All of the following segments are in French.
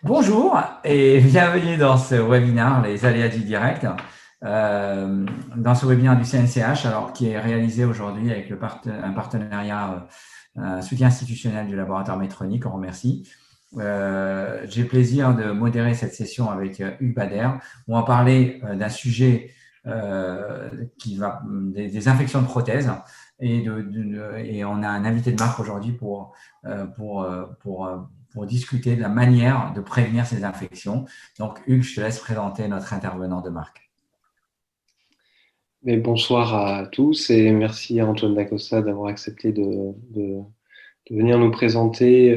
Bonjour et bienvenue dans ce webinaire, les aléas du direct, dans ce webinaire du CNCH, alors qui est réalisé aujourd'hui avec un partenariat soutien institutionnel du laboratoire Medtronic, on remercie. J'ai le plaisir de modérer cette session avec Hugues Bader. On va parler d'un sujet des infections de prothèses et on a un invité de marque aujourd'hui pour discuter de la manière de prévenir ces infections. Donc, Hugues, je te laisse présenter notre intervenant de marque. Mais bonsoir à tous et merci à Antoine Dacosta d'avoir accepté de venir nous présenter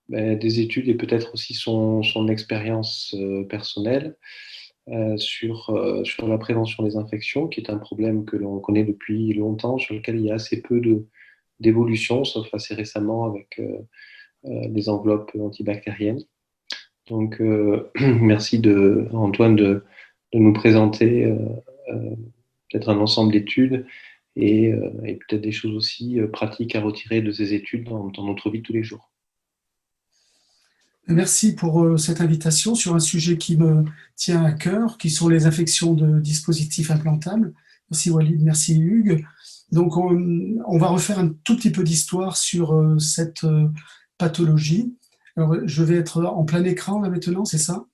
des études et peut-être aussi son expérience personnelle sur la prévention des infections, qui est un problème que l'on connaît depuis longtemps, sur lequel il y a assez peu d'évolution, sauf assez récemment avec les enveloppes antibactériennes. Donc, merci Antoine de nous présenter peut-être un ensemble d'études et peut-être des choses aussi pratiques à retirer de ces études dans notre vie de tous les jours. Merci pour cette invitation sur un sujet qui me tient à cœur, qui sont les infections de dispositifs implantables. Merci Walid, merci Hugues. Donc on va refaire un tout petit peu d'histoire sur cette pathologie. Alors je vais être en plein écran là maintenant, c'est ça?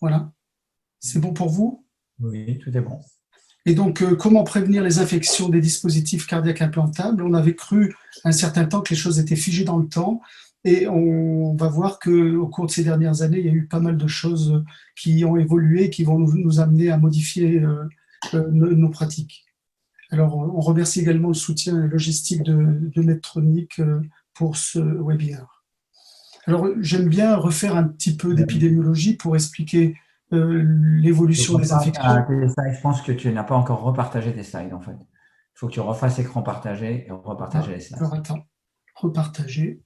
Voilà. C'est bon pour vous? Oui, tout est bon. Et donc, comment prévenir les infections des dispositifs cardiaques implantables? On avait cru un certain temps que les choses étaient figées dans le temps, et on va voir qu'au cours de ces dernières années, il y a eu pas mal de choses qui ont évolué, qui vont nous amener à modifier nos pratiques. Alors, on remercie également le soutien logistique de Medtronic pour ce webinaire. Alors, j'aime bien refaire un petit peu d'épidémiologie pour expliquer l'évolution des infections. Je pense que tu n'as pas encore repartagé tes slides, en fait. Il faut que tu refasses écran partagé et repartager les slides. Alors, attends, repartager.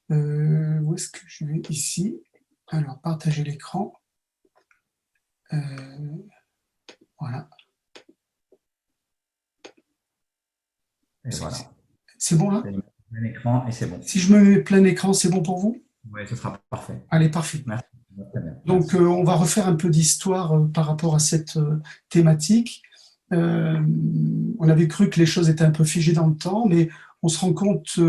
Où est-ce que je vais? Ici. Alors, partager l'écran. Voilà. Et voilà. C'est bon là? Plein écran et c'est bon. Si je me mets plein écran, c'est bon pour vous? Oui, ce sera parfait. Allez, parfait. Merci. Donc, on va refaire un peu d'histoire par rapport à cette thématique. On avait cru que les choses étaient un peu figées dans le temps, mais on se rend compte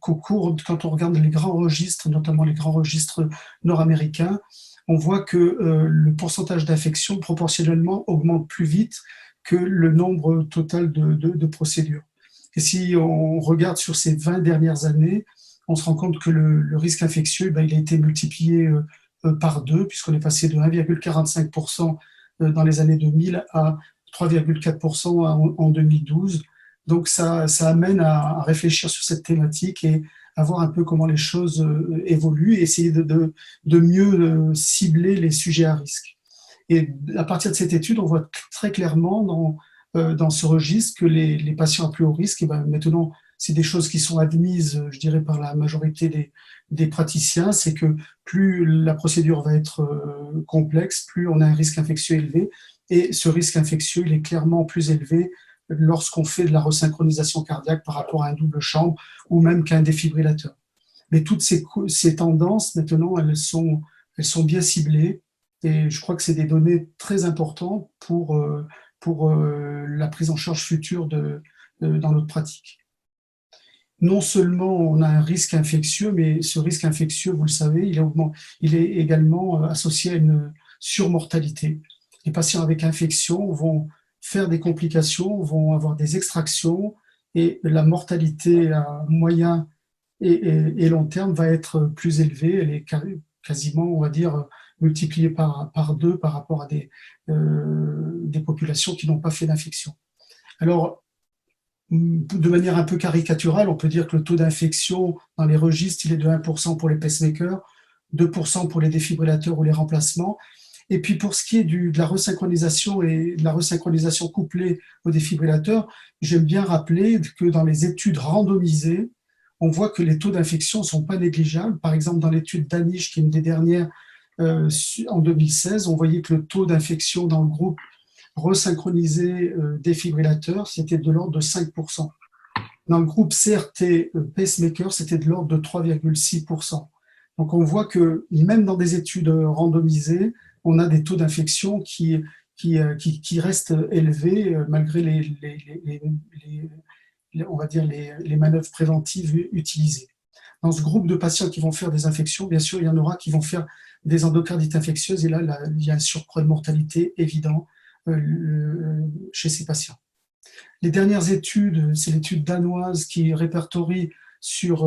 qu'au cours, quand on regarde les grands registres, notamment les grands registres nord-américains, on voit que le pourcentage d'infection proportionnellement augmente plus vite que le nombre total de procédures. Et si on regarde sur ces 20 dernières années, on se rend compte que le risque infectieux, il a été multiplié par 2, puisqu'on est passé de 1,45% dans les années 2000 à 3,4% en 2012. Donc ça amène à réfléchir sur cette thématique et à voir un peu comment les choses évoluent et essayer de mieux cibler les sujets à risque. Et à partir de cette étude, on voit très clairement dans ce registre que les patients à plus haut risque, et maintenant, c'est des choses qui sont admises, je dirais, par la majorité des praticiens, c'est que plus la procédure va être complexe, plus on a un risque infectieux élevé. Et ce risque infectieux, il est clairement plus élevé lorsqu'on fait de la resynchronisation cardiaque par rapport à un double chambre ou même qu'à un défibrillateur. Mais toutes ces tendances, maintenant, elles sont bien ciblées et je crois que c'est des données très importantes pour la prise en charge future dans notre pratique. Non seulement on a un risque infectieux, mais ce risque infectieux, vous le savez, il est également associé à une surmortalité. Les patients avec infection vont faire des complications, vont avoir des extractions et la mortalité à moyen et long terme va être plus élevée. Elle est quasiment, on va dire, multipliée par 2 par rapport à des populations qui n'ont pas fait d'infection. Alors, de manière un peu caricaturale, on peut dire que le taux d'infection dans les registres, il est de 1% pour les pacemakers, 2% pour les défibrillateurs ou les remplacements. Et puis pour ce qui est de la resynchronisation et de la resynchronisation couplée au défibrillateur, j'aime bien rappeler que dans les études randomisées, on voit que les taux d'infection ne sont pas négligeables. Par exemple, dans l'étude d'Anish, qui est une des dernières en 2016, on voyait que le taux d'infection dans le groupe resynchronisé défibrillateur, c'était de l'ordre de 5%. Dans le groupe CRT pacemaker, c'était de l'ordre de 3,6%. Donc on voit que même dans des études randomisées, on a des taux d'infection qui restent élevés malgré on va dire les manœuvres préventives utilisées. Dans ce groupe de patients qui vont faire des infections, bien sûr, il y en aura qui vont faire des endocardites infectieuses, et là, il y a un surcroît de mortalité évident chez ces patients. Les dernières études, c'est l'étude danoise qui répertorie sur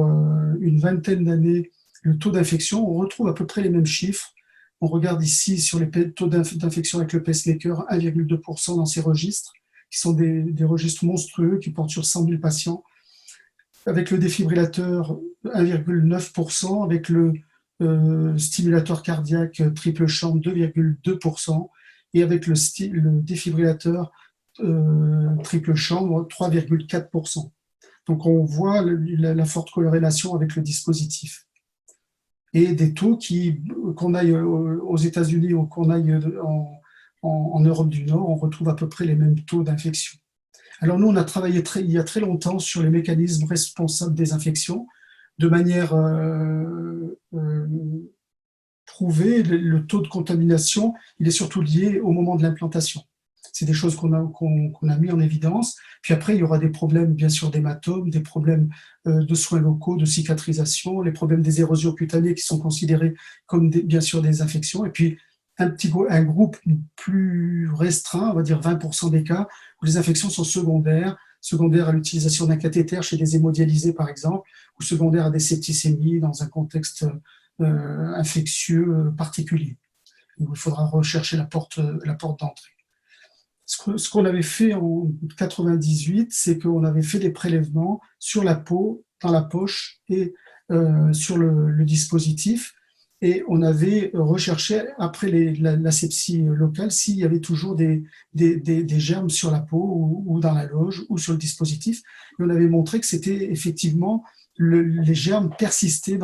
une vingtaine d'années le taux d'infection. On retrouve à peu près les mêmes chiffres. On regarde ici sur les taux d'infection avec le pacemaker, 1,2% dans ces registres, qui sont des registres monstrueux qui portent sur 100 000 patients. Avec le défibrillateur, 1,9%, avec le stimulateur cardiaque triple chambre, 2,2%, et avec le défibrillateur triple chambre, 3,4%. Donc on voit la forte corrélation avec le dispositif. Et des taux qu'on aille aux États-Unis ou qu'on aille en Europe du Nord, on retrouve à peu près les mêmes taux d'infection. Alors nous, on a travaillé il y a très longtemps sur les mécanismes responsables des infections, de manière prouvée. Le taux de contamination, il est surtout lié au moment de l'implantation. C'est des choses qu'on a mis en évidence. Puis après, il y aura des problèmes, bien sûr, d'hématomes, des problèmes de soins locaux, de cicatrisation, les problèmes des érosions cutanées qui sont considérés comme, bien sûr, des infections. Et puis, un groupe plus restreint, on va dire 20% des cas, où les infections sont secondaires à l'utilisation d'un cathéter chez des hémodialysés, par exemple, ou secondaires à des septicémies dans un contexte infectieux particulier, où il faudra rechercher la porte d'entrée. Ce qu'on avait fait en 98, c'est qu'on avait fait des prélèvements sur la peau, dans la poche et sur le dispositif, et on avait recherché, après la sepsie locale, s'il y avait toujours des germes sur la peau ou dans la loge ou sur le dispositif. Et on avait montré que c'était effectivement, les germes persistaient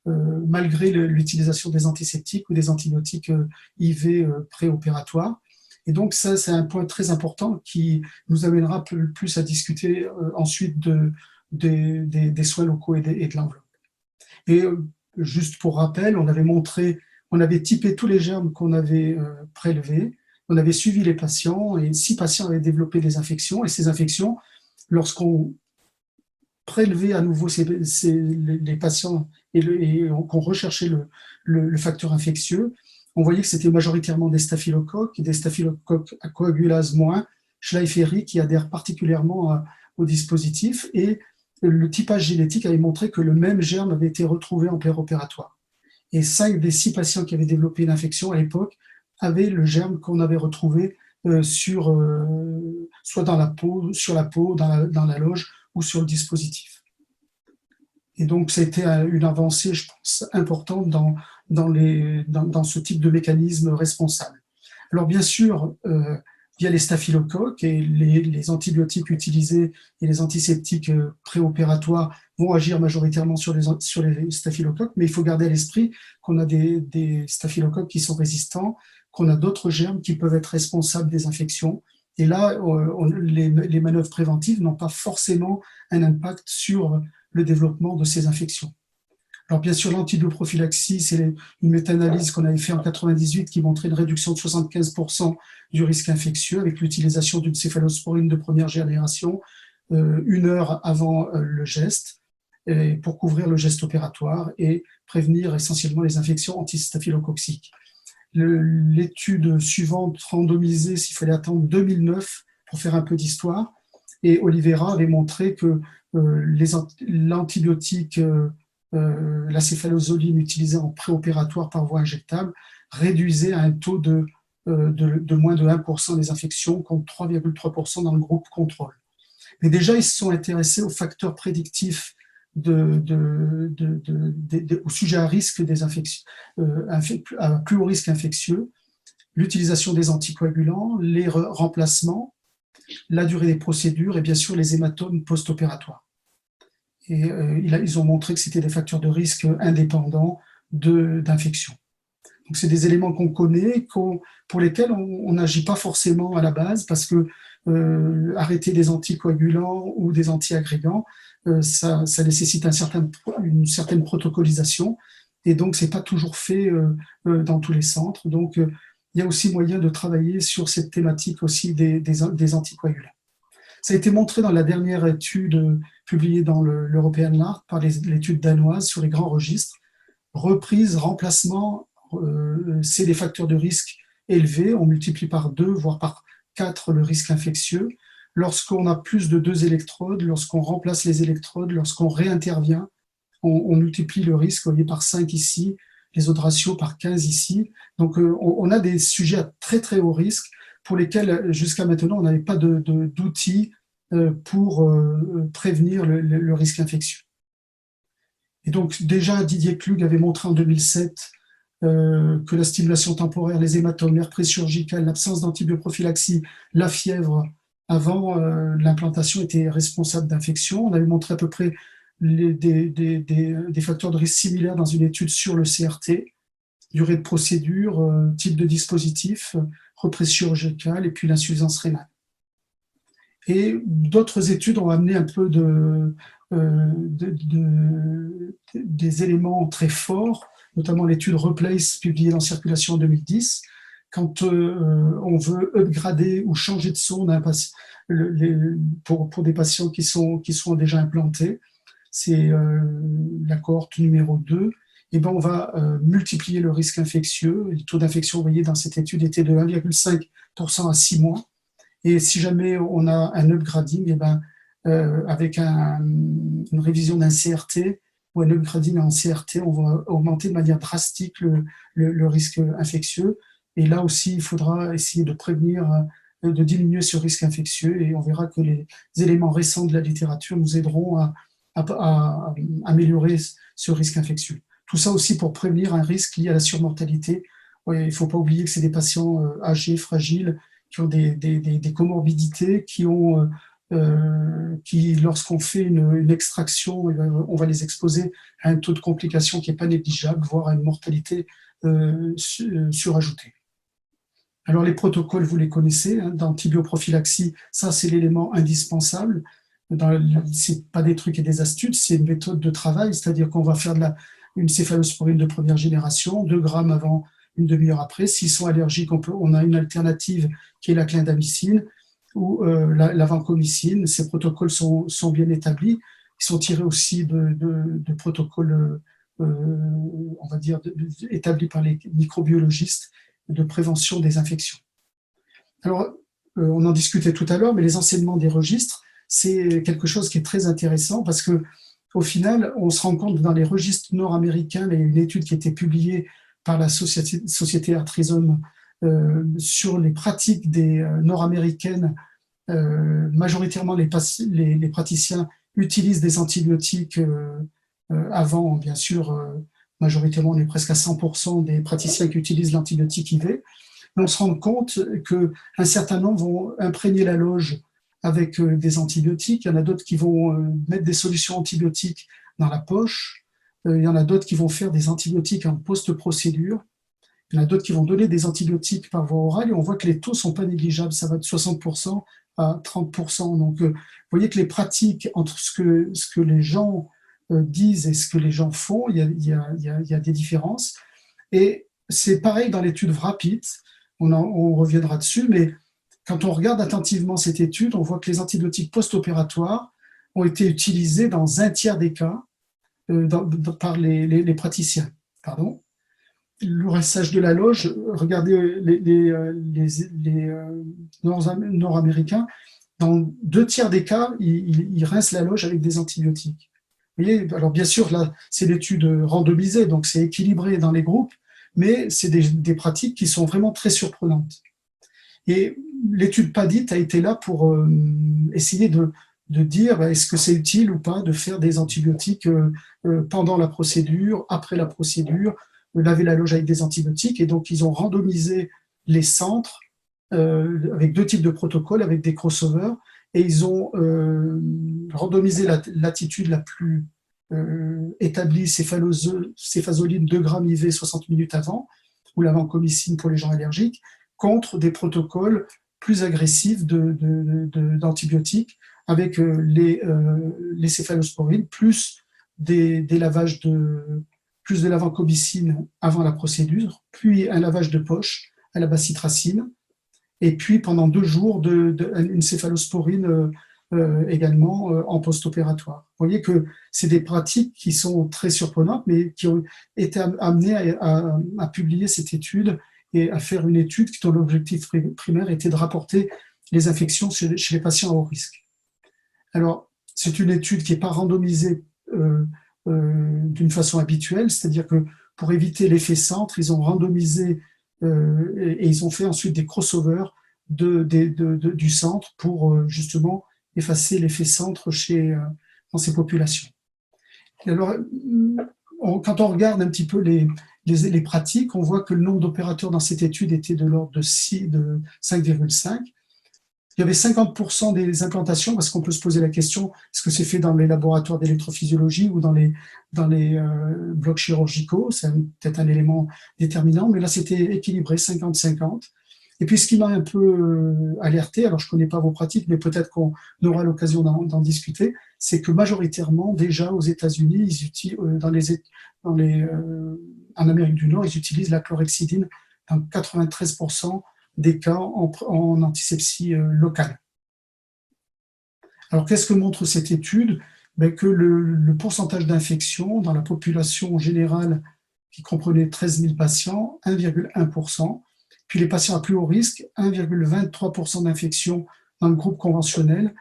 malgré l'utilisation des antiseptiques ou des antibiotiques IV préopératoires. Et donc ça, c'est un point très important qui nous amènera plus à discuter ensuite des soins locaux et de l'enveloppe. Et juste pour rappel, on avait typé tous les germes qu'on avait prélevés, on avait suivi les patients, et 6 patients avaient développé des infections, et ces infections, lorsqu'on prélevait à nouveau les patients et qu'on recherchait le facteur infectieux, on voyait que c'était majoritairement des staphylocoques à coagulase moins, Schleiferi, qui adhèrent particulièrement au dispositif, et le typage génétique avait montré que le même germe avait été retrouvé en préopératoire. Et 5 des 6 patients qui avaient développé une infection à l'époque avaient le germe qu'on avait retrouvé soit dans la peau, sur la peau, dans la loge ou sur le dispositif. Et donc, ça a été une avancée, je pense, importante dans ce type de mécanisme responsable. Alors, bien sûr, il y a les staphylocoques, et les antibiotiques utilisés et les antiseptiques préopératoires vont agir majoritairement sur les staphylocoques, mais il faut garder à l'esprit qu'on a des staphylocoques qui sont résistants, qu'on a d'autres germes qui peuvent être responsables des infections. Et là, les manœuvres préventives n'ont pas forcément un impact sur le développement de ces infections. Alors bien sûr, l'antibioprophylaxie, c'est une méta-analyse qu'on avait fait en 98 qui montrait une réduction de 75% du risque infectieux avec l'utilisation d'une céphalosporine de première génération 1 heure avant le geste, pour couvrir le geste opératoire et prévenir essentiellement les infections antistaphylococciques. L'étude suivante, randomisée, s'il fallait attendre 2009 pour faire un peu d'histoire, et Oliveira avait montré que l'antibiotique, la céphalozoline utilisée en préopératoire par voie injectable réduisait à un taux de moins de 1% des infections contre 3,3% dans le groupe contrôle. Mais déjà, ils se sont intéressés aux facteurs prédictifs au sujet à risque des infections, à plus haut risque infectieux, l'utilisation des anticoagulants, les remplacements, la durée des procédures et bien sûr les hématomes post-opératoires. Et ils ont montré que c'était des facteurs de risque indépendants d'infection. Donc c'est des éléments qu'on connaît, pour lesquels on n'agit pas forcément à la base, parce que arrêter des anticoagulants ou des antiagrégants, ça nécessite une certaine protocolisation, et donc c'est pas toujours fait dans tous les centres. Donc il y a aussi moyen de travailler sur cette thématique aussi des anticoagulants. Ça a été montré dans la dernière étude publiée dans l'European Heart par l'étude danoise sur les grands registres. Reprise, remplacement, c'est des facteurs de risque élevés. On multiplie par 2, voire par 4 le risque infectieux. Lorsqu'on a plus de 2 électrodes, lorsqu'on remplace les électrodes, lorsqu'on réintervient, on multiplie le risque, vous voyez, par 5 ici, les autres ratios par 15 ici. Donc on a des sujets à très très haut risque pour lesquels jusqu'à maintenant on n'avait pas d'outils pour prévenir le risque infectieux. Et donc déjà Didier Klug avait montré en 2007 que la stimulation temporaire, les hématomes, l'air préchirurgical, l'absence d'antibioprophylaxie, la fièvre avant l'implantation étaient responsables d'infection. On avait montré à peu près des facteurs de risque similaires dans une étude sur le CRT, durée de procédure, type de dispositif, reprise chirurgicale et puis l'insuffisance rénale. Et d'autres études ont amené un peu des éléments très forts, notamment l'étude Replace publiée dans Circulation en 2010. Quand on veut upgrader ou changer de sonde pour des patients qui sont déjà implantés, c'est la cohorte numéro 2, et ben on va multiplier le risque infectieux. Le taux d'infection, vous voyez, dans cette étude était de 1,5% à 6 mois. Et si jamais on a un upgrading, et ben, avec une révision d'un CRT ou un upgrading en CRT, on va augmenter de manière drastique le risque infectieux. Et là aussi, il faudra essayer de prévenir, de diminuer ce risque infectieux. Et on verra que les éléments récents de la littérature nous aideront à améliorer ce risque infectieux. Tout ça aussi pour prévenir un risque lié à la surmortalité. Ouais, il ne faut pas oublier que c'est des patients âgés, fragiles, qui ont des comorbidités, qui, lorsqu'on fait une extraction, on va les exposer à un taux de complication qui n'est pas négligeable, voire à une mortalité surajoutée. Alors les protocoles, vous les connaissez, hein, d'antibioprophylaxie, ça c'est l'élément indispensable. Ce n'est pas des trucs et des astuces, c'est une méthode de travail, c'est-à-dire qu'on va faire une céphalosporine de première génération, 2 grammes avant, une demi-heure après. S'ils sont allergiques, on a une alternative qui est la clindamycine ou la vancomycine. Ces protocoles sont bien établis. Ils sont tirés aussi de protocoles, on va dire, établis par les microbiologistes de prévention des infections. Alors, on en discutait tout à l'heure, mais les enseignements des registres, c'est quelque chose qui est très intéressant parce que, au final, on se rend compte que dans les registres nord-américains, il y a une étude qui a été publiée par la société Artrisome sur les pratiques des nord-américaines. Majoritairement, les praticiens utilisent des antibiotiques avant, bien sûr, majoritairement, on est presque à 100% des praticiens qui utilisent l'antibiotique IV. Mais on se rend compte qu'un certain nombre vont imprégner la loge avec des antibiotiques. Il y en a d'autres qui vont mettre des solutions antibiotiques dans la poche. Il y en a d'autres qui vont faire des antibiotiques en post-procédure. Il y en a d'autres qui vont donner des antibiotiques par voie orale et on voit que les taux ne sont pas négligeables. Ça va de 60% à 30%. Donc, vous voyez que les pratiques entre ce que les gens disent et ce que les gens font, il y a des différences. Et c'est pareil dans l'étude VRAPID. On reviendra dessus, mais quand on regarde attentivement cette étude, on voit que les antibiotiques post-opératoires ont été utilisés dans un tiers des cas par les praticiens. Pardon. Le restage de la loge, regardez les nord-américains, dans 2 tiers des cas, ils rincent la loge avec des antibiotiques. Vous voyez, alors bien sûr, là, c'est l'étude randomisée, donc c'est équilibré dans les groupes, mais c'est des pratiques qui sont vraiment très surprenantes. Et l'étude PADIT a été là pour essayer de dire est-ce que c'est utile ou pas de faire des antibiotiques pendant la procédure, après la procédure, laver la loge avec des antibiotiques. Et donc, ils ont randomisé les centres avec 2 types de protocoles, avec des crossovers, et ils ont randomisé l'attitude la plus établie, céphazoline 2 grammes IV 60 minutes avant, ou la vancomycine pour les gens allergiques, contre des protocoles plus agressive d'antibiotiques avec les céphalosporines, plus des lavages plus de la vancomycine avant la procédure, puis un lavage de poche à la bacitracine, et puis pendant 2 jours une céphalosporine également en post-opératoire. Vous voyez que c'est des pratiques qui sont très surprenantes, mais qui ont été amenées à publier cette étude et à faire une étude dont l'objectif primaire était de rapporter les infections chez les patients à haut risque. Alors, c'est une étude qui n'est pas randomisée d'une façon habituelle, c'est-à-dire que pour éviter l'effet centre, ils ont randomisé et ils ont fait ensuite des crossovers du centre pour justement effacer l'effet centre dans ces populations. Et alors, quand on regarde un petit peu les pratiques, on voit que le nombre d'opérateurs dans cette étude était de l'ordre de 5,5. Il y avait 50% des implantations, parce qu'on peut se poser la question, est-ce que c'est fait dans les laboratoires d'électrophysiologie ou dans les blocs chirurgicaux? C'est peut-être un élément déterminant, mais là c'était équilibré, 50-50. Et puis ce qui m'a un peu alerté, alors je ne connais pas vos pratiques, mais peut-être qu'on aura l'occasion d'en discuter, c'est que majoritairement, déjà aux États-Unis, en Amérique du Nord, ils utilisent la chlorhexidine dans 93% des cas en antisepsie locale. Alors, qu'est-ce que montre cette étude? Que le pourcentage d'infection dans la population générale, qui comprenait 13 000 patients, 1,1%, puis les patients à plus haut risque, 1,23% d'infection dans le groupe conventionnel,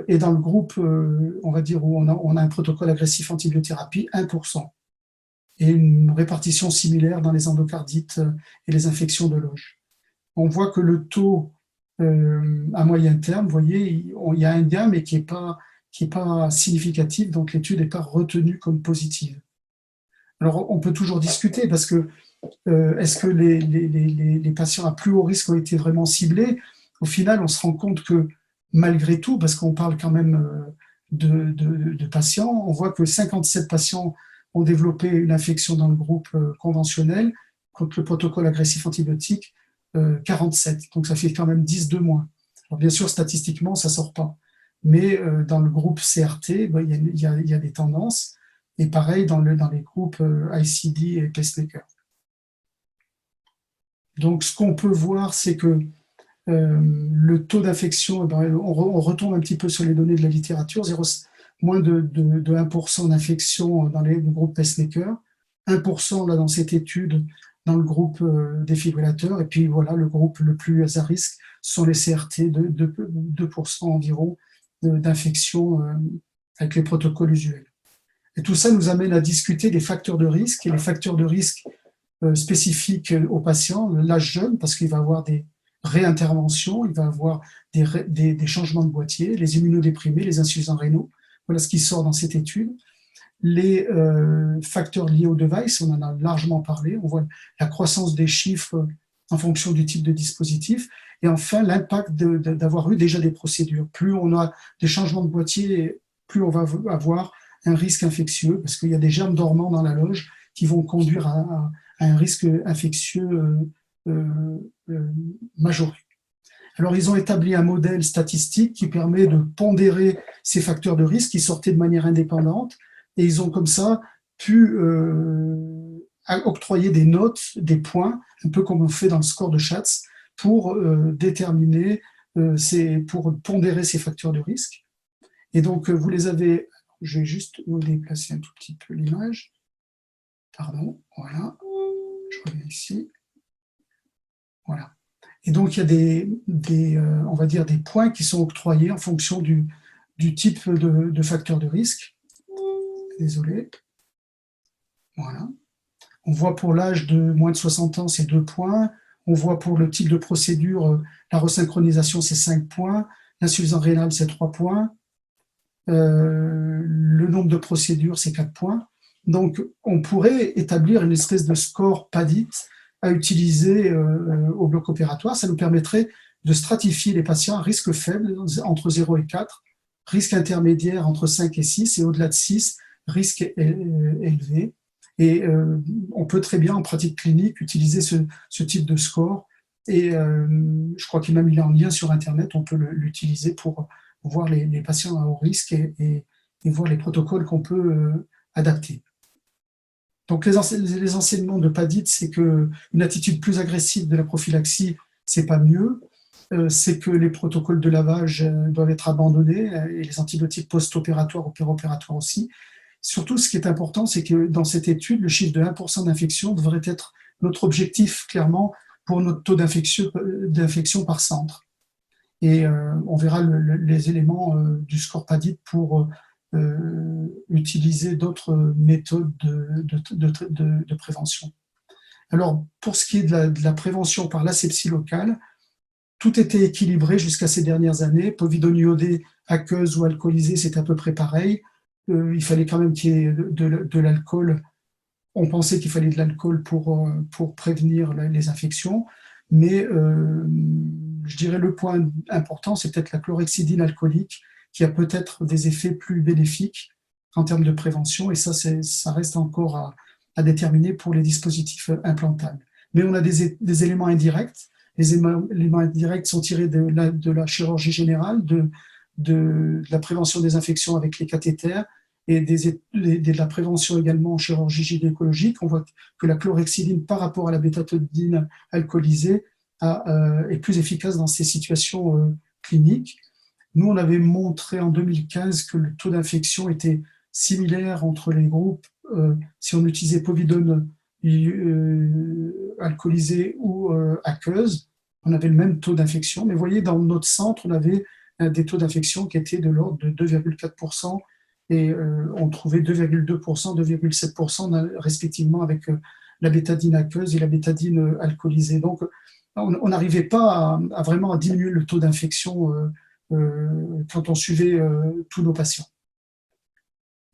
et dans le groupe, on va dire, où on a un protocole agressif antibiothérapie, 1%, et une répartition similaire dans les endocardites et les infections de loge. On voit que le taux à moyen terme, vous voyez, il y a un gain, mais qui n'est pas significatif, donc l'étude n'est pas retenue comme positive. Alors, on peut toujours discuter, parce que est-ce que les patients à plus haut risque ont été vraiment ciblés? Au final, on se rend compte que malgré tout, parce qu'on parle quand même de patients, on voit que 57 patients ont développé une infection dans le groupe conventionnel contre le protocole agressif antibiotique, 47, donc ça fait quand même 10 de moins. Alors bien sûr, statistiquement, ça ne sort pas, mais dans le groupe CRT, il y a des tendances, et pareil dans les groupes ICD et pacemaker. Donc ce qu'on peut voir, c'est que le taux d'infection, on retombe un petit peu sur les données de la littérature, moins de 1% d'infection dans les groupes pacemaker, 1% là dans cette étude dans le groupe défibrillateurs, et puis voilà, le groupe le plus à risque sont les CRT, 2% environ d'infection avec les protocoles usuels. Et tout ça nous amène à discuter des facteurs de risque, et les facteurs de risque spécifiques aux patients, l'âge jeune, parce qu'il va avoir des réinterventions, il va avoir des changements de boîtier, les immunodéprimés, les insuffisants rénaux, voilà ce qui sort dans cette étude. Les facteurs liés au device, on en a largement parlé, on voit la croissance des chiffres en fonction du type de dispositif, et enfin l'impact d'avoir eu déjà des procédures. Plus on a des changements de boîtier, plus on va avoir un risque infectieux, parce qu'il y a des germes dormants dans la loge qui vont conduire à un risque infectieux majoré. Alors, ils ont établi un modèle statistique qui permet de pondérer ces facteurs de risque qui sortaient de manière indépendante, et ils ont comme ça pu octroyer des notes, des points, un peu comme on fait dans le score de Schatz, pour déterminer, pour pondérer ces facteurs de risque. Et donc, vous les avez, je vais juste vous déplacer un tout petit peu l'image. Pardon, voilà, je reviens ici. Voilà. Et donc, il y a on va dire des points qui sont octroyés en fonction du type de facteur de risque. Désolé. Voilà. On voit pour l'âge de moins de 60 ans, c'est 2 points. On voit pour le type de procédure, la resynchronisation, c'est 5 points. L'insuffisance rénale, c'est 3 points. Le nombre de procédures, c'est 4 points. Donc, on pourrait établir une espèce de score PADIT à utiliser au bloc opératoire. Ça nous permettrait de stratifier les patients à risque faible, entre 0 et 4, risque intermédiaire entre 5 et 6, et au-delà de 6, risque élevé. Et on peut très bien, en pratique clinique, utiliser ce type de score Et je crois qu'il est même il est en lien sur Internet, on peut l'utiliser pour voir les patients à haut risque et voir les protocoles qu'on peut adapter. Donc les enseignements de PADIT, c'est qu'une attitude plus agressive de la prophylaxie, c'est pas mieux. C'est que les protocoles de lavage doivent être abandonnés et les antibiotiques post-opératoires ou péropératoires aussi. Surtout, ce qui est important, c'est que dans cette étude, le chiffre de 1% d'infection devrait être notre objectif, clairement, pour notre taux d'infection par centre. Et on verra les éléments du score PADIT pour utiliser d'autres méthodes de prévention. Alors, pour ce qui est de la prévention par l'asepsie locale, tout était équilibré jusqu'à ces dernières années. Povidone iodée, aqueuse ou alcoolisée, c'est à peu près pareil. Il fallait quand même qu'il y ait de l'alcool. On pensait qu'il fallait de l'alcool pour prévenir les infections. Mais je dirais le point important, c'est peut-être la chlorhexidine alcoolique qui a peut-être des effets plus bénéfiques en termes de prévention. Et ça reste encore à déterminer pour les dispositifs implantables. Mais on a des éléments indirects. Les éléments indirects sont tirés de la chirurgie générale, de la prévention des infections avec les cathéters et de la prévention également en chirurgie gynécologique. On voit que la chlorhexidine par rapport à la bétatodine alcoolisée est plus efficace dans ces situations cliniques. Nous, on avait montré en 2015 que le taux d'infection était similaire entre les groupes si on utilisait povidone alcoolisée ou aqueuse, on avait le même taux d'infection. Mais vous voyez, dans notre centre, on avait des taux d'infection qui étaient de l'ordre de 2,4% et on trouvait 2,2%, 2,7% respectivement avec la bétadine aqueuse et la bétadine alcoolisée. Donc, on n'arrivait pas à vraiment diminuer le taux d'infection quand on suivait tous nos patients.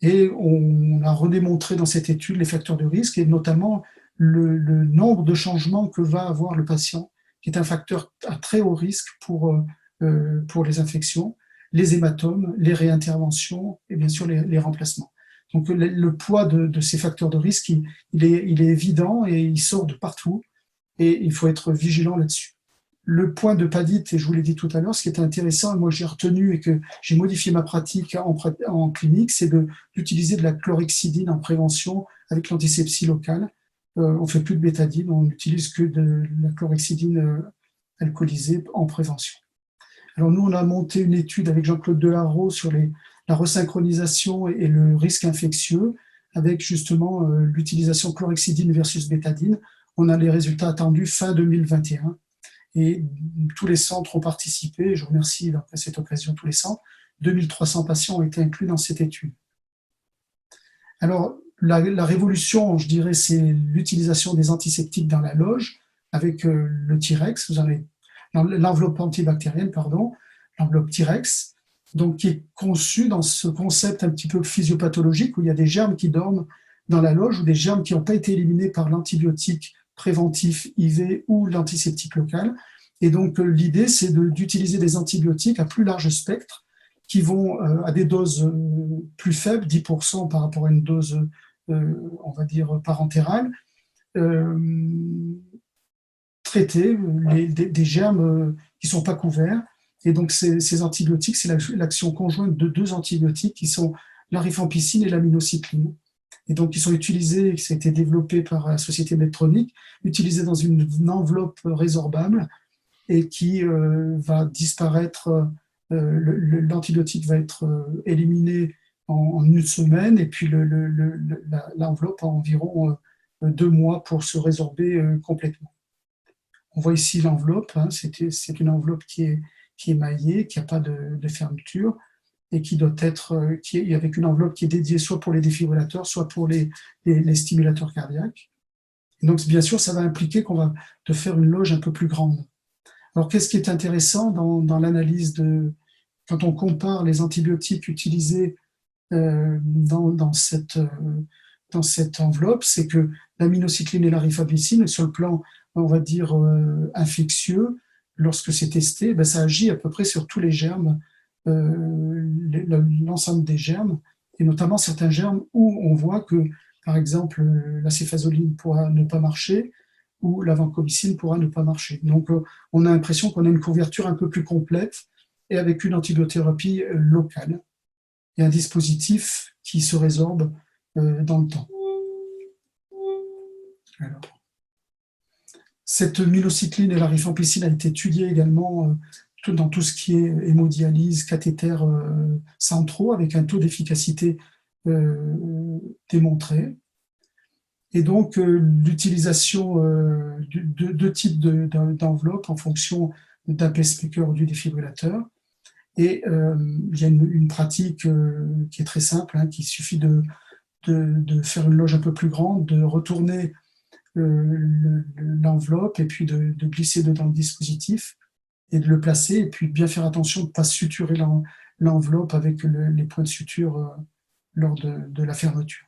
Et on a redémontré dans cette étude les facteurs de risque et notamment le nombre de changements que va avoir le patient, qui est un facteur à très haut risque pour les infections, les hématomes, les réinterventions et bien sûr les remplacements. Donc le poids de ces facteurs de risque, il est évident et il sort de partout et il faut être vigilant là-dessus. Le point de PADIT, et je vous l'ai dit tout à l'heure, ce qui est intéressant, et moi j'ai retenu et que j'ai modifié ma pratique en clinique, c'est d'utiliser de la chlorhexidine en prévention avec l'antisepsie locale. On ne fait plus de bétadine, on n'utilise que de la chlorhexidine alcoolisée en prévention. Alors nous, on a monté une étude avec Jean-Claude Delarreau sur la resynchronisation et le risque infectieux avec justement l'utilisation chlorhexidine versus bétadine. On a les résultats attendus fin 2021. Et tous les centres ont participé. Je remercie à cette occasion tous les centres. 2300 patients ont été inclus dans cette étude. Alors, la révolution, je dirais, c'est l'utilisation des antiseptiques dans la loge avec le Tirex. Vous avez l'enveloppe antibactérienne, l'enveloppe Tirex, donc qui est conçue dans ce concept un petit peu physiopathologique où il y a des germes qui dorment dans la loge ou des germes qui n'ont pas été éliminés par l'antibiotique préventif IV ou l'antiseptique local. Et donc, l'idée, c'est d'utiliser des antibiotiques à plus large spectre qui vont à des doses plus faibles, 10% par rapport à une dose, on va dire, parentérale, traiter des germes qui ne sont pas couverts. Et donc, ces antibiotiques, c'est l'action conjointe de deux antibiotiques qui sont la rifampicine et l'aminocycline. Et donc, ils sont utilisés, ça a été développé par la société Medtronic, utilisés dans une enveloppe résorbable et qui va disparaître, l'antibiotique va être éliminé en une semaine et puis l'enveloppe a environ 2 mois pour se résorber complètement. On voit ici l'enveloppe, hein, c'est une enveloppe qui est émaillée, qui n'a pas de fermeture, et qui doit être avec une enveloppe qui est dédiée soit pour les défibrillateurs, soit pour les stimulateurs cardiaques. Et donc, bien sûr, ça va impliquer qu'on va te faire une loge un peu plus grande. Alors, qu'est-ce qui est intéressant dans l'analyse quand on compare les antibiotiques utilisés dans cette enveloppe, c'est que l'aminocycline et la rifampicine, sur le plan, on va dire, infectieux, lorsque c'est testé, ça agit à peu près sur tous les germes, l'ensemble des germes, et notamment certains germes où on voit que, par exemple, la céfazoline pourra ne pas marcher, où la vancomycine pourra ne pas marcher. Donc, on a l'impression qu'on a une couverture un peu plus complète et avec une antibiothérapie locale et un dispositif qui se résorbe dans le temps. Alors, cette minocycline et la rifampicine a été étudiée également dans tout ce qui est hémodialyse, cathéter centraux, avec un taux d'efficacité démontré. Et donc, l'utilisation de deux types d'enveloppes en fonction d'un pacemaker ou du défibrillateur. Et il y a une pratique qui est très simple, hein, qu'il suffit de faire une loge un peu plus grande, de retourner l'enveloppe et puis de glisser dedans le dispositif et de le placer, et puis bien faire attention de ne pas suturer l'enveloppe avec les points de suture lors de la fermeture.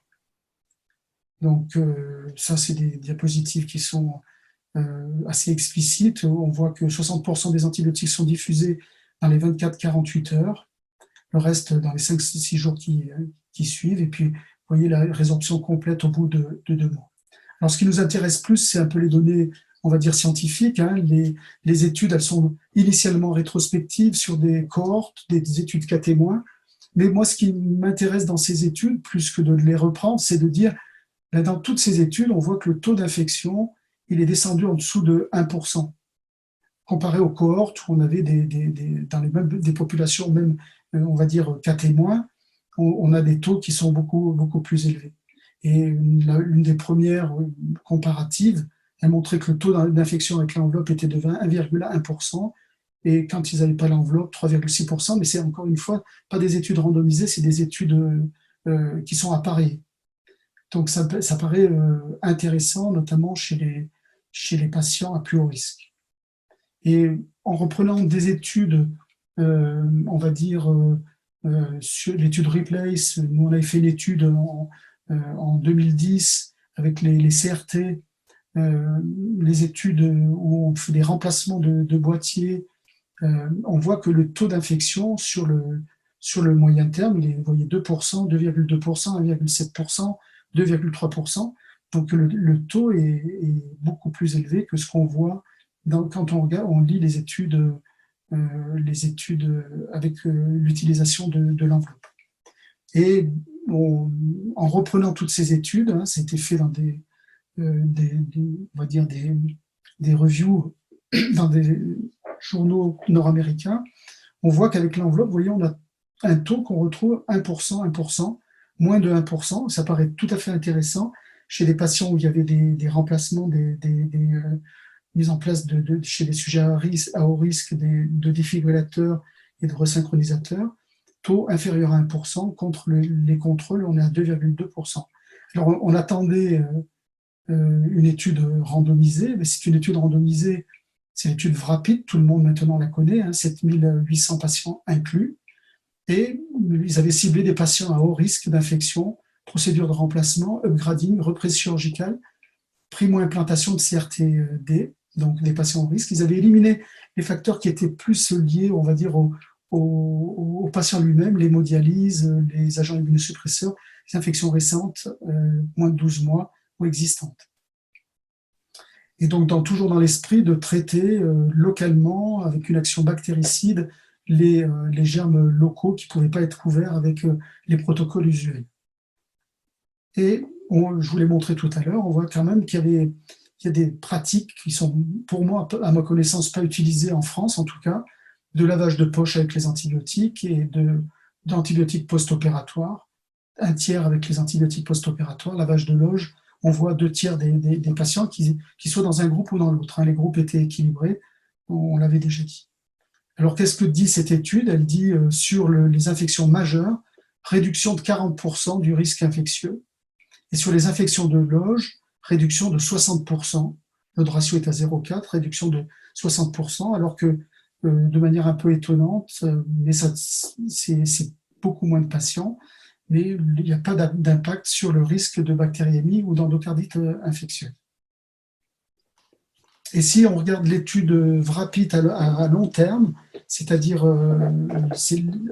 Donc ça, c'est des diapositives qui sont assez explicites. On voit que 60% des antibiotiques sont diffusés dans les 24-48 heures, le reste dans les 5-6 jours qui suivent, et puis vous voyez la résorption complète au bout de 2 mois. Alors ce qui nous intéresse plus, c'est un peu les données, on va dire scientifiques, hein. Les études, elles sont initialement rétrospectives sur des cohortes, des études cas témoins, mais moi ce qui m'intéresse dans ces études, plus que de les reprendre, c'est de dire, dans toutes ces études, on voit que le taux d'infection, il est descendu en dessous de 1%, comparé aux cohortes où on avait dans les mêmes des populations, même on va dire cas témoins, on a des taux qui sont beaucoup plus élevés. Et une des premières comparatives, elle montrait que le taux d'infection avec l'enveloppe était de 1,1%, et quand ils n'avaient pas l'enveloppe, 3,6%, mais c'est encore une fois pas des études randomisées, c'est des études qui sont appareillées. Donc ça paraît intéressant, notamment chez les patients à plus haut risque. Et en reprenant des études, on va dire, sur l'étude Replace, nous on avait fait une étude en 2010 avec les CRT, les études où on fait des remplacements de boîtiers, on voit que le taux d'infection sur le moyen terme, il est, vous voyez, 2%, 2,2%, 1,7%, 2,3%. Donc le taux est beaucoup plus élevé que ce qu'on voit quand on lit les études avec l'utilisation de l'enveloppe. Et en reprenant toutes ces études, hein, c'était fait dans on va dire des reviews dans des journaux nord-américains, on voit qu'avec l'enveloppe, vous voyez, on a un taux qu'on retrouve 1%, 1%, moins de 1%. Ça paraît tout à fait intéressant chez des patients où il y avait des remplacements, des mises en place chez des sujets à haut risque de défibrillateurs et de resynchronisateurs, taux inférieur à 1%, contre les contrôles, on est à 2,2%. Alors on attendait une étude randomisée, mais c'est une étude randomisée, c'est l'étude VRAPID, tout le monde maintenant la connaît, hein, 7800 patients inclus, et ils avaient ciblé des patients à haut risque d'infection, procédure de remplacement, upgrading, reprise chirurgicale, primo-implantation de CRT-D, donc des patients au risque. Ils avaient éliminé les facteurs qui étaient plus liés, on va dire, au patient lui-même, l'hémodialyse, les agents immunosuppresseurs, les infections récentes, moins de 12 mois ou existantes. Et donc, toujours dans l'esprit de traiter localement, avec une action bactéricide, les germes locaux qui ne pouvaient pas être couverts avec les protocoles usuels. Et je vous l'ai montré tout à l'heure, on voit quand même qu'il y a des pratiques qui sont, pour moi, à ma connaissance, pas utilisées en France, en tout cas, de lavage de poche avec les antibiotiques et d'antibiotiques post-opératoires, un tiers avec les antibiotiques post-opératoires, lavage de loge. On voit 2/3 des patients qui soient dans un groupe ou dans l'autre. Les groupes étaient équilibrés, on l'avait déjà dit. Alors, qu'est-ce que dit cette étude? Elle dit sur les infections majeures, réduction de 40% du risque infectieux. Et sur les infections de loge, réduction de 60%. Notre ratio est à 0,4, réduction de 60%, alors que de manière un peu étonnante, mais c'est beaucoup moins de patients, mais il n'y a pas d'impact sur le risque de bactériémie ou d'endocardite infectieuse. Et si on regarde l'étude VRAPID à long terme, c'est-à-dire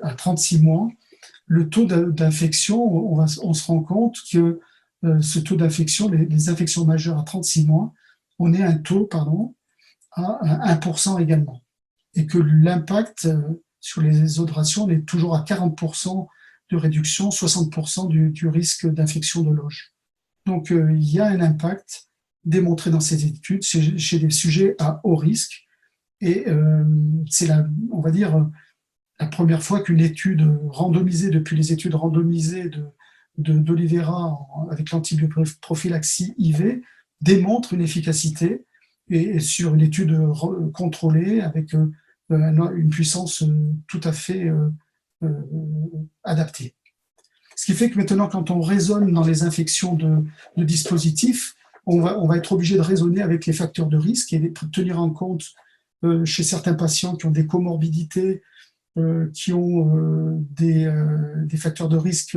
à 36 mois, le taux d'infection, on se rend compte que ce taux d'infection, les infections majeures à 36 mois, on ait un taux à 1% également. Et que l'impact sur les eaux de ration est toujours à 40% de réduction, 60% du risque d'infection de loge. Donc, il y a un impact démontré dans ces études chez des sujets à haut risque. Et c'est, on va dire, la première fois qu'une étude randomisée, depuis les études randomisées d'Oliveira avec l'antibioprophylaxie IV, démontre une efficacité et sur une étude contrôlée avec une puissance tout à fait adaptée. Ce qui fait que maintenant, quand on raisonne dans les infections de dispositifs, on va être obligé de raisonner avec les facteurs de risque et de tenir en compte chez certains patients qui ont des comorbidités, qui ont des facteurs de risque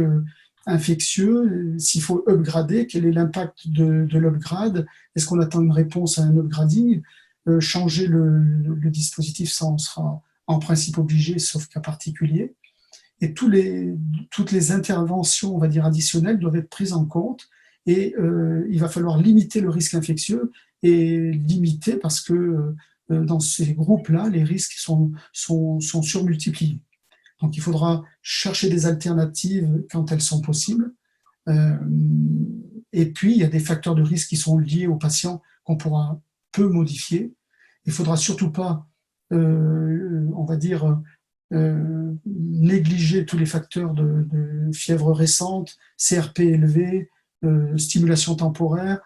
infectieux, s'il faut upgrader, quel est l'impact de l'upgrade, est-ce qu'on attend une réponse à un upgrading, changer le dispositif, ça on sera en principe obligé, sauf cas particulier. Et toutes les interventions, on va dire, additionnelles doivent être prises en compte et il va falloir limiter le risque infectieux et limiter parce que dans ces groupes-là, les risques sont surmultipliés. Donc, il faudra chercher des alternatives quand elles sont possibles. Et puis, il y a des facteurs de risque qui sont liés aux patients qu'on pourra peu modifier. Il ne faudra surtout pas, on va dire, négliger tous les facteurs de fièvre récente, CRP élevé, stimulation temporaire,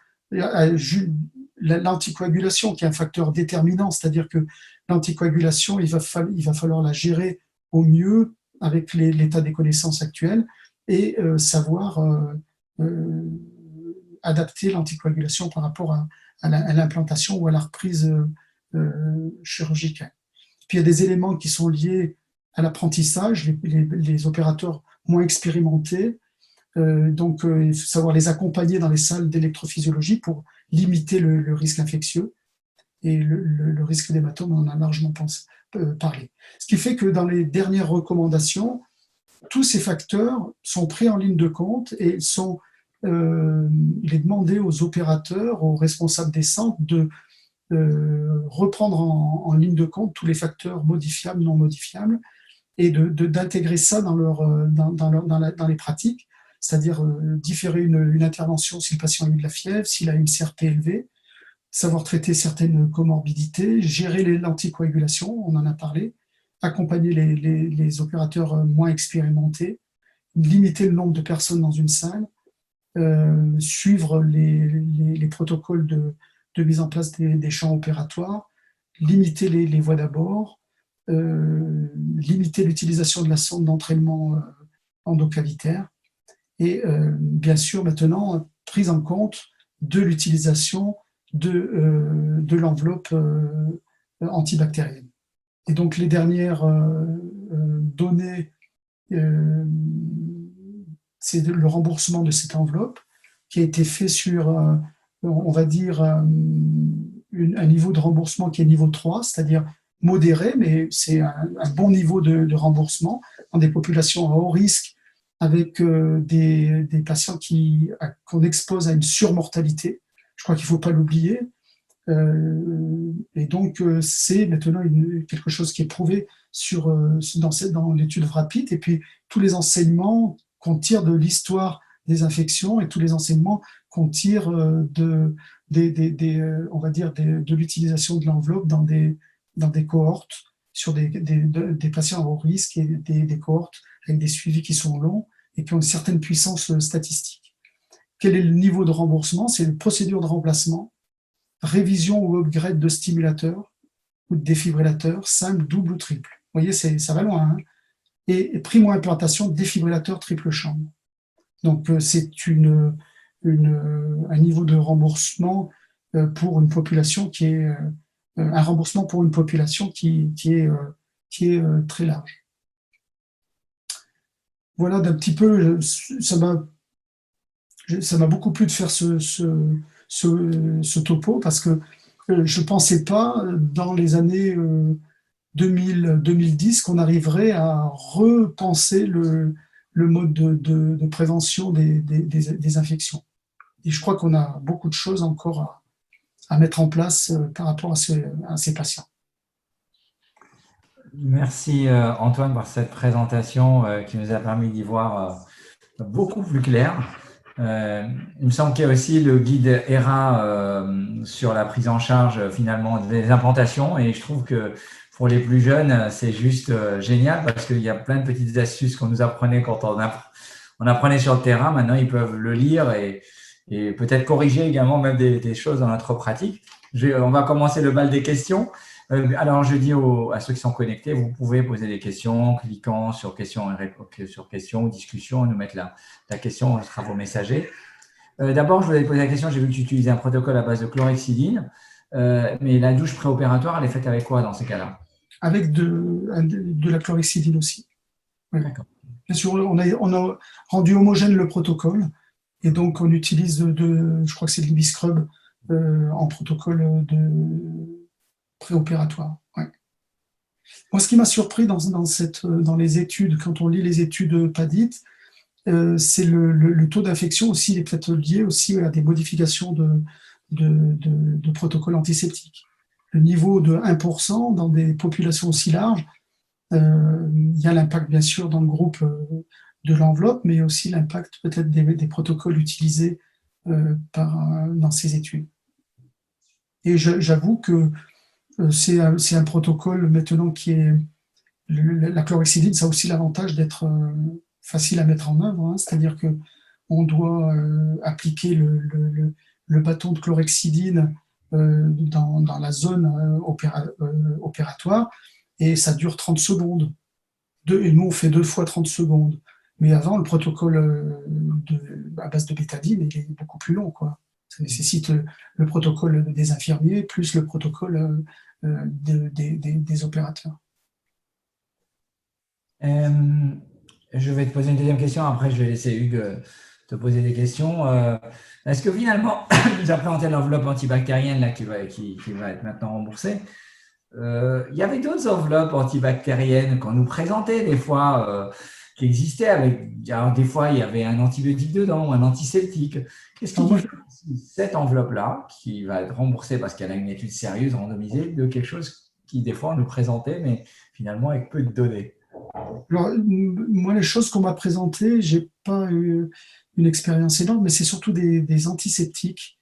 l'anticoagulation qui est un facteur déterminant, c'est-à-dire que l'anticoagulation, il va falloir la gérer au mieux avec l'état des connaissances actuelles et savoir adapter l'anticoagulation par rapport à l'implantation ou à la reprise chirurgicale. Puis il y a des éléments qui sont liés à l'apprentissage, les opérateurs moins expérimentés, donc il faut savoir les accompagner dans les salles d'électrophysiologie pour limiter le risque infectieux et le risque d'hématome, on en a largement parlé. Ce qui fait que dans les dernières recommandations, tous ces facteurs sont pris en ligne de compte et il est demandé aux opérateurs, aux responsables des centres de reprendre en ligne de compte tous les facteurs modifiables, non modifiables et d'intégrer ça dans les pratiques, c'est-à-dire différer une intervention si le patient a eu de la fièvre, s'il a une CRP élevée, savoir traiter certaines comorbidités, gérer l'anticoagulation, on en a parlé, accompagner les opérateurs moins expérimentés, limiter le nombre de personnes dans une salle, suivre les protocoles de mise en place des champs opératoires, limiter les voies d'abord, limiter l'utilisation de la sonde d'entraînement endocavitaire et bien sûr maintenant prise en compte de l'utilisation de l'enveloppe antibactérienne. Et donc les dernières données, c'est le remboursement de cette enveloppe qui a été fait sur, on va dire, un niveau de remboursement qui est niveau 3, c'est-à-dire modéré, mais c'est un bon niveau de remboursement dans des populations à haut risque avec des patients qu'on expose à une surmortalité. Je crois qu'il ne faut pas l'oublier. Et donc, c'est maintenant quelque chose qui est prouvé dans l'étude VRAPID, et puis tous les enseignements qu'on tire de l'histoire des infections et tous les enseignements qu'on tire on va dire de l'utilisation de l'enveloppe dans des cohortes sur des patients à haut risque et des cohortes avec des suivis qui sont longs et qui ont une certaine puissance statistique. Quel est le niveau de remboursement? C'est une procédure de remplacement, révision ou upgrade de stimulateur ou de défibrillateur, simple, double ou triple. Vous voyez, ça va loin. Hein, et primo-implantation de défibrillateur triple chambre. Donc, c'est un niveau de remboursement pour une population qui est un remboursement pour une population qui est très large. Voilà d'un petit peu, ça m'a beaucoup plu de faire ce topo parce que je ne pensais pas dans les années 2010 qu'on arriverait à repenser le mode de prévention des infections. Et je crois qu'on a beaucoup de choses encore mettre en place par rapport à ces patients. Merci Antoine pour cette présentation qui nous a permis d'y voir beaucoup plus clair. Il me semble qu'il y a aussi le guide ERA sur la prise en charge finalement des implantations, et je trouve que pour les plus jeunes, c'est juste génial parce qu'il y a plein de petites astuces qu'on nous apprenait quand on apprenait sur le terrain. Maintenant, ils peuvent le lire et peut-être corriger également même des choses dans notre pratique. On va commencer le bal des questions. Alors, je dis à ceux qui sont connectés, vous pouvez poser des questions en cliquant sur questions ou discussion, nous mettre la question, on sera vos messagers. D'abord, je voulais poser la question, j'ai vu que tu utilisais un protocole à base de chlorhexidine, mais la douche préopératoire, elle est faite avec quoi dans ces cas-là? Avec de la chlorhexidine aussi. Oui. D'accord. Bien sûr, on a rendu homogène le protocole, et donc on utilise je crois que c'est de l'Ibiscrub en protocole de préopératoire. Ouais. Moi, ce qui m'a surpris dans les études, quand on lit les études PADIT, c'est le taux d'infection aussi, il est peut-être lié aussi à des modifications de protocoles antiseptiques. Le niveau de 1% dans des populations aussi larges, il y a l'impact bien sûr dans le groupe de l'enveloppe, mais aussi l'impact peut-être des protocoles utilisés dans ces études. Et j'avoue que c'est un protocole maintenant qui est… La chlorhexidine, ça a aussi l'avantage d'être facile à mettre en œuvre, hein, c'est-à-dire qu'on doit appliquer le bâton de chlorhexidine dans la zone opératoire, et ça dure 30 secondes. Et nous, on fait 2 fois 30 secondes. Mais avant, le protocole à base de bétadine, il est beaucoup plus long, quoi. Ça nécessite le protocole des infirmiers plus le protocole des opérateurs. Je vais te poser une deuxième question, après je vais laisser Hugues te poser des questions. Est-ce que finalement, tu nous as présenté l'enveloppe antibactérienne là, qui va être maintenant remboursée. Il y avait d'autres enveloppes antibactériennes qu'on nous présentait des fois, qui existaient alors des fois, il y avait un antibiotique dedans ou un antiseptique. Qu'est-ce qui différencie cette enveloppe-là, qui va être remboursée parce qu'elle a une étude sérieuse, randomisée, de quelque chose qui, des fois, on nous présentait, mais finalement avec peu de données? Alors, moi, les choses qu'on m'a présentées, je n'ai pas eu une expérience énorme, mais c'est surtout des antiseptiques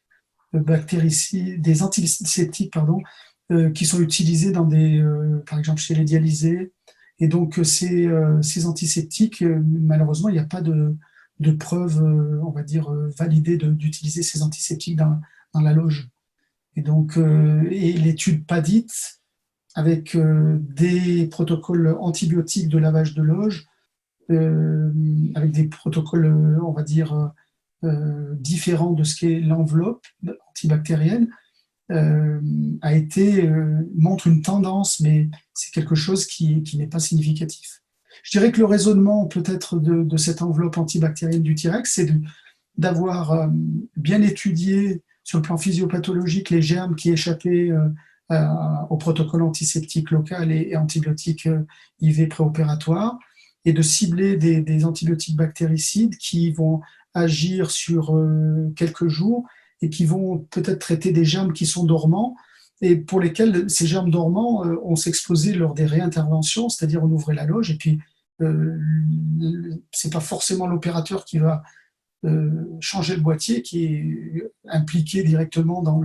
bactéricides, des antiseptiques, pardon, qui sont utilisés par exemple chez les dialysés. Et donc, ces antiseptiques, malheureusement, il n'y a pas de preuves, on va dire, validées d'utiliser ces antiseptiques dans la loge. Et donc, et l'étude PADIT, avec des protocoles antibiotiques de lavage de loge, avec des protocoles, on va dire, différents de ce qu'est l'enveloppe antibactérienne, montre une tendance, mais c'est quelque chose qui n'est pas significatif. Je dirais que le raisonnement peut-être de cette enveloppe antibactérienne du T-Rex, c'est d'avoir bien étudié sur le plan physiopathologique les germes qui échappaient au protocole antiseptique local et antibiotiques IV préopératoire, et de cibler des antibiotiques bactéricides qui vont agir sur quelques jours et qui vont peut-être traiter des germes qui sont dormants et pour lesquels ces germes dormants on s'exposait lors des réinterventions, c'est-à-dire on ouvrait la loge et puis c'est pas forcément l'opérateur qui va changer le boîtier qui est impliqué directement dans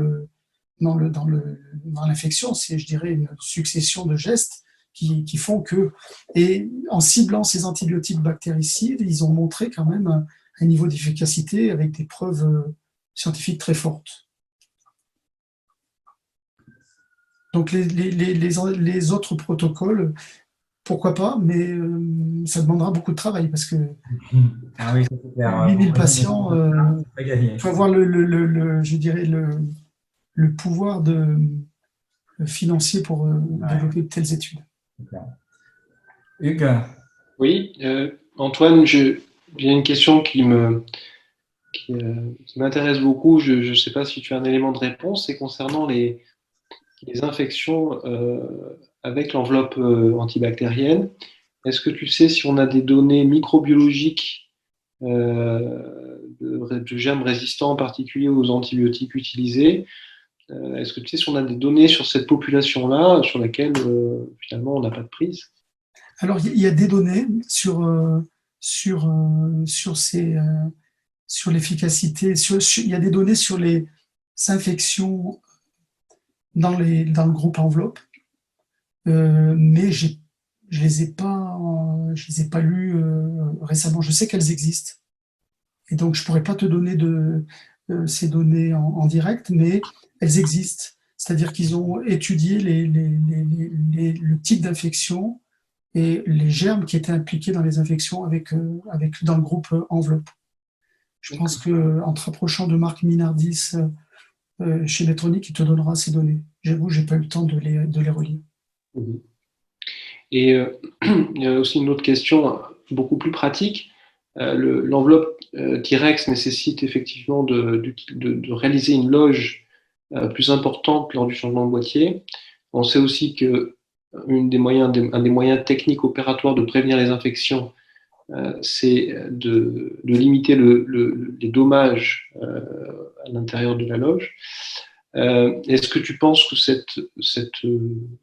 l'infection, c'est, je dirais, une succession de gestes qui font que, et en ciblant ces antibiotiques bactéricides, ils ont montré quand même un niveau d'efficacité avec des preuves scientifiques très fortes. Donc les autres protocoles, pourquoi pas, mais ça demandera beaucoup de travail parce que 8000 patients, il faut avoir je dirais le pouvoir financier pour développer de telles études. Hugues? Oui, Antoine, j'ai une question qui m'intéresse beaucoup. Je ne sais pas si tu as un élément de réponse. C'est concernant les infections avec l'enveloppe antibactérienne. Est-ce que tu sais si on a des données microbiologiques de germes résistants en particulier aux antibiotiques utilisés? Est-ce que tu sais si on a des données sur cette population-là, sur laquelle finalement on n'a pas de prise? Alors, il y a des données sur l'efficacité. Il y a des données sur les infections dans le groupe enveloppe, mais je les ai pas lues récemment. Je sais qu'elles existent, et donc je pourrais pas te donner ces données en direct, mais elles existent. C'est-à-dire qu'ils ont étudié le type d'infection et les germes qui étaient impliqués dans les infections dans le groupe enveloppe. Je pense qu'en te rapprochant de Marc Minardis chez Medtronic, il te donnera ces données. J'avoue, j'ai pas eu le temps de les relire. Mhm. Et il y a aussi une autre question beaucoup plus pratique. L'enveloppe T-Rex nécessite effectivement de réaliser une loge plus importante lors du changement de boîtier. On sait aussi que un des moyens techniques opératoires de prévenir les infections, c'est de limiter les dommages à l'intérieur de la loge. Est-ce que tu penses que cette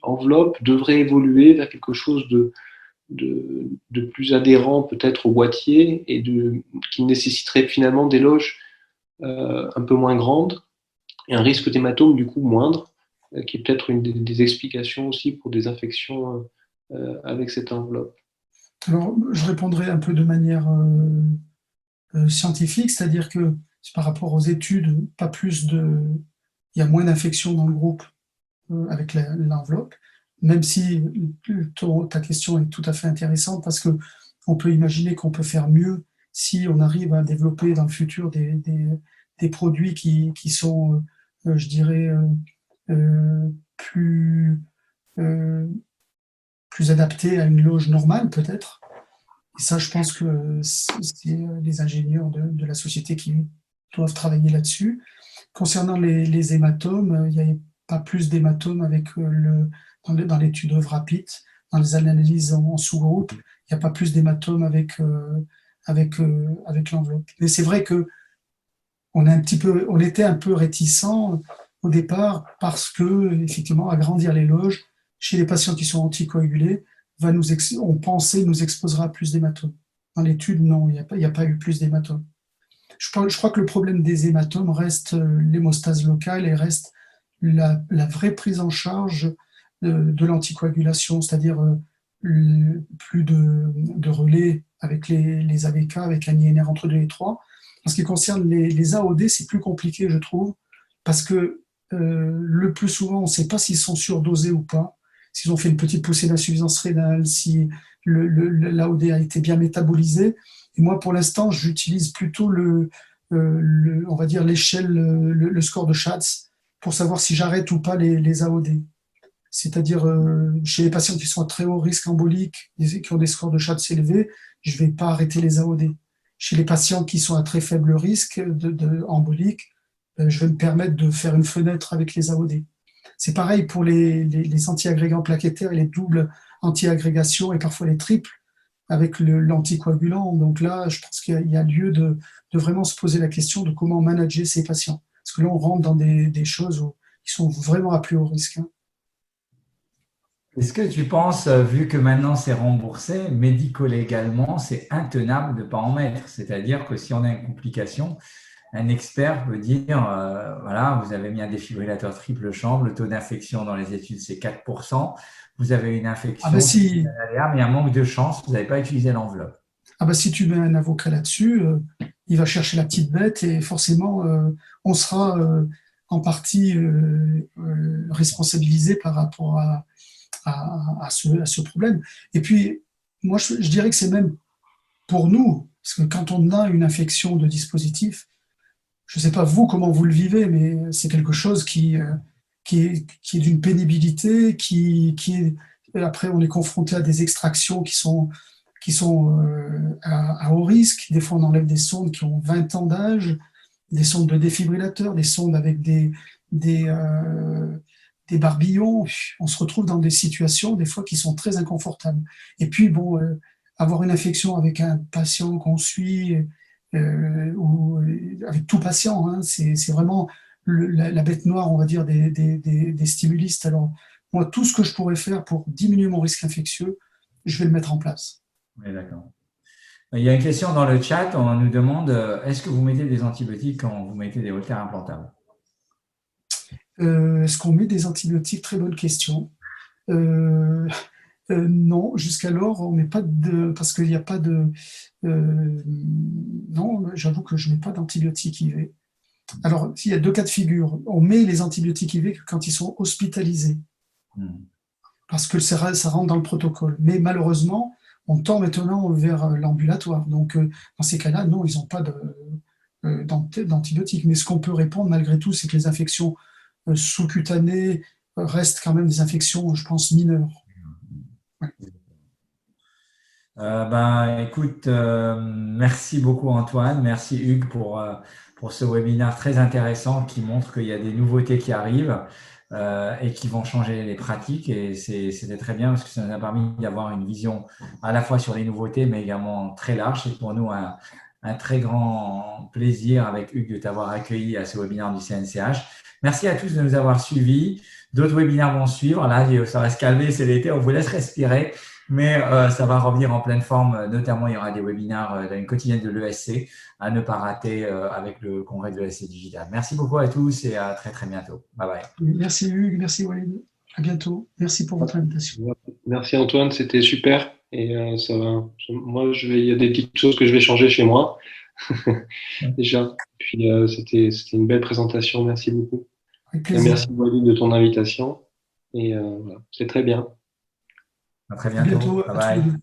enveloppe devrait évoluer vers quelque chose de plus adhérent peut-être au boîtier et qui nécessiterait finalement des loges un peu moins grandes et un risque d'hématome du coup moindre, qui est peut-être une des explications aussi pour des infections avec cette enveloppe? Alors, je répondrai un peu de manière scientifique, c'est-à-dire que par rapport aux études, il y a moins d'infections dans le groupe avec l'enveloppe, même si ta question est tout à fait intéressante parce que on peut imaginer qu'on peut faire mieux si on arrive à développer dans le futur des produits qui sont, je dirais, plus, euh, plus adaptés à une loge normale peut-être. Et ça, je pense que c'est les ingénieurs de la société qui doivent travailler là-dessus. Concernant les hématomes, il n'y avait pas plus d'hématomes dans l'étude rapide, dans les analyses en sous-groupe, il n'y a pas plus d'hématomes avec l'enveloppe. Mais c'est vrai que on était un peu réticents au départ parce que, effectivement, agrandir les loges chez les patients qui sont anticoagulés, on pensait nous exposera à plus d'hématomes. Dans l'étude, non, il n'y a pas eu plus d'hématomes. Je crois que le problème des hématomes reste l'hémostase locale et reste la vraie prise en charge de l'anticoagulation, c'est-à-dire plus de relais avec les AVK, avec un INR entre 2 et 3. En ce qui concerne les AOD, c'est plus compliqué, je trouve, parce que le plus souvent, on ne sait pas s'ils sont surdosés ou pas, s'ils ont fait une petite poussée d'insuffisance rénale, si l'AOD a été bien métabolisé. Et moi, pour l'instant, j'utilise plutôt on va dire l'échelle, le score de Schatz pour savoir si j'arrête ou pas les AOD. C'est-à-dire, chez les patients qui sont à très haut risque embolique, qui ont des scores de Schatz élevés, je ne vais pas arrêter les AOD. Chez les patients qui sont à très faible risque embolique, je vais me permettre de faire une fenêtre avec les AOD. C'est pareil pour les antiagrégants plaquettaires et les doubles anti-agrégations et parfois les triples avec l'anticoagulant. Donc là, je pense qu'il y a lieu de vraiment se poser la question de comment manager ces patients. Parce que là, on rentre dans des choses qui sont vraiment à plus haut risque. Est-ce que tu penses, vu que maintenant c'est remboursé, médico-légalement, c'est intenable de ne pas en mettre? C'est-à-dire que si on a une complication, un expert peut dire, voilà, vous avez mis un défibrillateur triple chambre, le taux d'infection dans les études c'est 4%, vous avez une Ah ben infection, mais il y a un manque de chance, vous n'avez pas utilisé l'enveloppe. Ah ben si tu mets un avocat là-dessus, il va chercher la petite bête et forcément, on sera en partie responsabilisé par rapport à ce problème. Et puis, moi, je dirais que c'est même pour nous, parce que quand on a une infection de dispositif, je ne sais pas vous comment vous le vivez, mais c'est quelque chose qui est d'une pénibilité, après on est confronté à des extractions qui sont à haut risque. Des fois on enlève des sondes qui ont 20 ans d'âge, des sondes de défibrillateurs, des sondes avec des, euh, des barbillons. On se retrouve dans des situations des fois qui sont très inconfortables. Et puis bon, avoir une infection avec un patient qu'on suit, ou avec tout patient, hein, c'est vraiment la bête noire, on va dire, des stimulistes. Alors, moi, tout ce que je pourrais faire pour diminuer mon risque infectieux, je vais le mettre en place. Oui, d'accord. Il y a une question dans le chat, on nous demande est-ce que vous mettez des antibiotiques quand vous mettez des haltères implantables? Est-ce qu'on met des antibiotiques? Très bonne question. Non, jusqu'alors, on met pas parce qu'il n'y a pas de. Non, j'avoue que je ne mets pas d'antibiotiques IV. Alors, il y a deux cas de figure. On met les antibiotiques IV quand ils sont hospitalisés, parce que ça rentre dans le protocole. Mais malheureusement, on tend maintenant vers l'ambulatoire. Donc, dans ces cas-là, non, ils n'ont pas d'antibiotiques. Mais ce qu'on peut répondre malgré tout, c'est que les infections sous-cutanées restent quand même des infections, je pense, mineures. Ouais. Écoute, merci beaucoup Antoine, merci Hugues pour ce webinaire très intéressant qui montre qu'il y a des nouveautés qui arrivent et qui vont changer les pratiques et c'était très bien parce que ça nous a permis d'avoir une vision à la fois sur les nouveautés mais également très large. C'est pour nous un très grand plaisir avec Hugues de t'avoir accueilli à ce webinaire du CNCH. Merci à tous de nous avoir suivis. D'autres webinaires vont suivre. Là, ça va se calmer, c'est l'été, on vous laisse respirer. Mais ça va revenir en pleine forme. Notamment, il y aura des webinaires dans une quotidienne de l'ESC à ne pas rater avec le congrès de l'ESC Digital. Merci beaucoup à tous et à très, très bientôt. Bye bye. Merci Hugues, merci Walid. À bientôt. Merci pour votre invitation. Merci Antoine, c'était super. Et ça va. Moi, il y a des petites choses que je vais changer chez moi. Déjà. Puis c'était une belle présentation. Merci beaucoup. Avec plaisir. Et merci Walid de ton invitation. Et voilà, c'est très bien. À très bientôt. À bientôt. Bye bye.